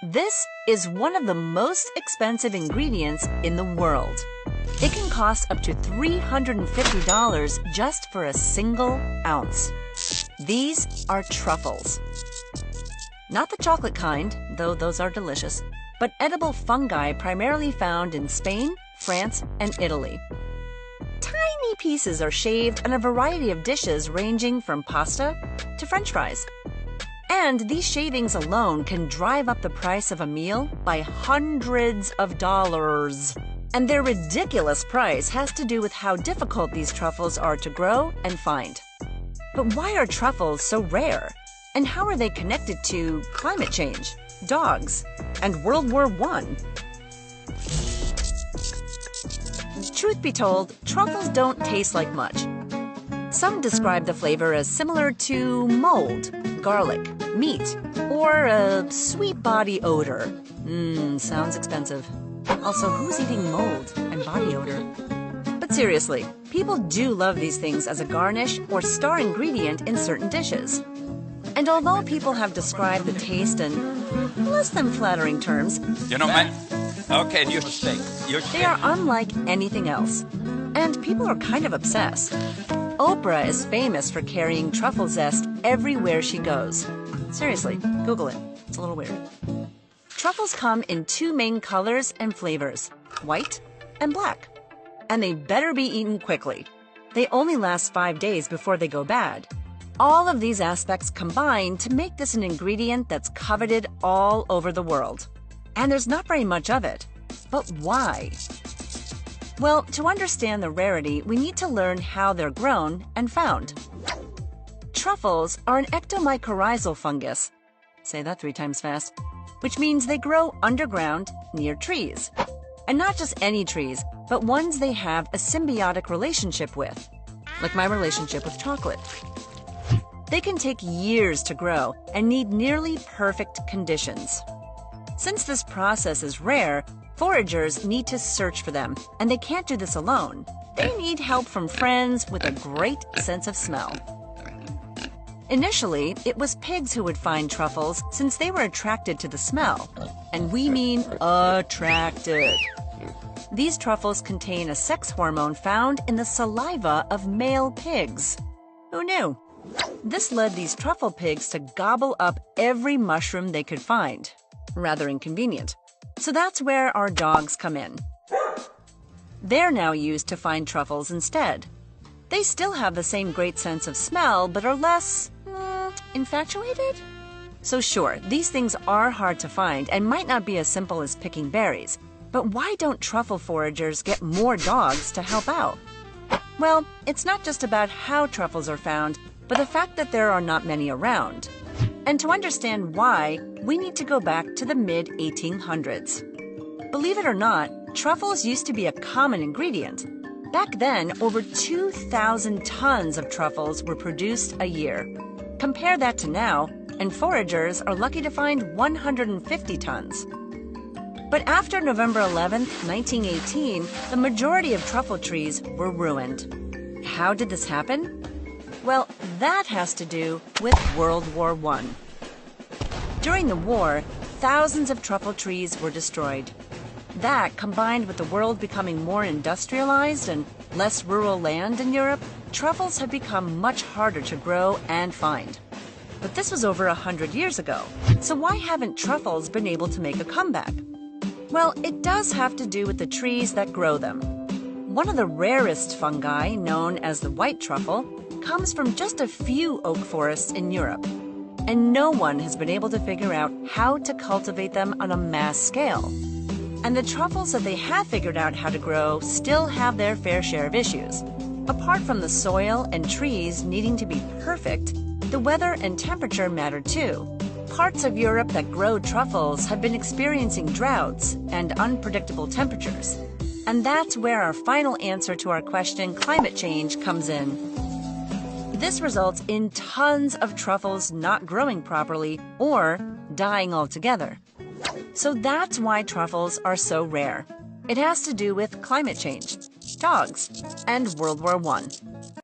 This is one of the most expensive ingredients in the world. It can cost up to $350 just for a single ounce. These are truffles. Not the chocolate kind, though those are delicious, but edible fungi primarily found in Spain, France, and Italy. Tiny pieces are shaved on a variety of dishes ranging from pasta to French fries. And these shavings alone can drive up the price of a meal by hundreds of dollars. And their ridiculous price has to do with how difficult these truffles are to grow and find. But why are truffles so rare? And how are they connected to climate change, dogs, and World War I? Truth be told, truffles don't taste like much. Some describe the flavor as similar to mold, garlic, meat, or a sweet body odor. Sounds expensive. Also, who's eating mold and body odor? But seriously, people do love these things as a garnish or star ingredient in certain dishes. And although people have described the taste in less than flattering terms, Okay, your steak. They are unlike anything else. And people are kind of obsessed. Oprah is famous for carrying truffle zest everywhere she goes. Seriously, Google it. It's a little weird. Truffles come in two main colors and flavors, white and black. And they better be eaten quickly. They only last 5 days before they go bad. All of these aspects combine to make this an ingredient that's coveted all over the world. And there's not very much of it. But why? Well, to understand the rarity, we need to learn how they're grown and found. Truffles are an ectomycorrhizal fungus. Say that 3 times fast. Which means they grow underground near trees. And not just any trees, but ones they have a symbiotic relationship with, like my relationship with chocolate. They can take years to grow and need nearly perfect conditions. Since this process is rare, foragers need to search for them, and they can't do this alone. They need help from friends with a great sense of smell. Initially, it was pigs who would find truffles since they were attracted to the smell. And we mean attracted. These truffles contain a sex hormone found in the saliva of male pigs. Who knew? This led these truffle pigs to gobble up every mushroom they could find. Rather inconvenient. So that's where our dogs come in. They're now used to find truffles instead. They still have the same great sense of smell, but are less infatuated? So sure, these things are hard to find and might not be as simple as picking berries. But why don't truffle foragers get more dogs to help out? Well, it's not just about how truffles are found, but the fact that there are not many around. And to understand why, we need to go back to the mid-1800s. Believe it or not, truffles used to be a common ingredient. Back then, over 2,000 tons of truffles were produced a year. Compare that to now, and foragers are lucky to find 150 tons. But after November 11, 1918, the majority of truffle trees were ruined. How did this happen? Well, that has to do with World War I. During the war, thousands of truffle trees were destroyed. That, combined with the world becoming more industrialized and less rural land in Europe, truffles have become much harder to grow and find. But this was over 100 years ago, so why haven't truffles been able to make a comeback? Well, it does have to do with the trees that grow them. One of the rarest fungi, known as the white truffle, comes from just a few oak forests in Europe. And no one has been able to figure out how to cultivate them on a mass scale. And the truffles that they have figured out how to grow still have their fair share of issues. Apart from the soil and trees needing to be perfect, the weather and temperature matter too. Parts of Europe that grow truffles have been experiencing droughts and unpredictable temperatures. And that's where our final answer to our question, climate change, comes in. This results in tons of truffles not growing properly or dying altogether. So that's why truffles are so rare. It has to do with climate change, dogs, and World War I.